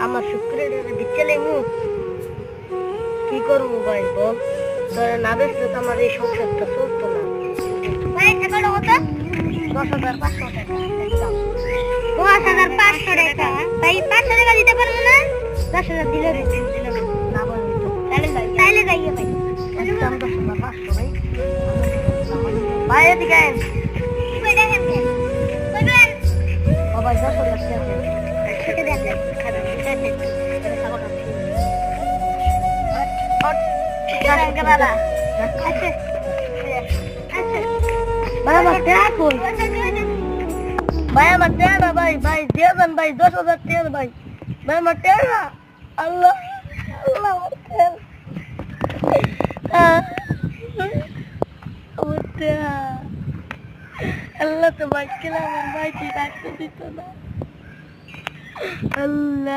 আমার শুক্রের দিচ্ছে লেমু কি করবো ভাই বল তোরা না বেসলে তো আমার এই সংসারটা চলতো না ভাই টাকা কত 10,500 টাকা একদম 10,500 টাকা ভাই 500 টাকা দিতে পারবো না 10,000 দিলে না বলি তো তাইলে যাইয়ে ভাই একদম 10,500 ভাই ভাই এদিকে আয় কি ভাই দেখেন কইবেন ও ভাই 10,000 টাকা খেতে দেন খাবেন খেতে বাবা আচ্ছা আচ্ছা বাবা দেখো ভাই আমার টেরা ভাই ভাই দিয়ে দেন ভাই 10,000 টেরা ভাই ভাই আমার টেরা আল্লাহ আল্লাহ আল্লাহ তো ভাই কেন আমার ভাই ঠিক রাখতে দিত না আল্লাহ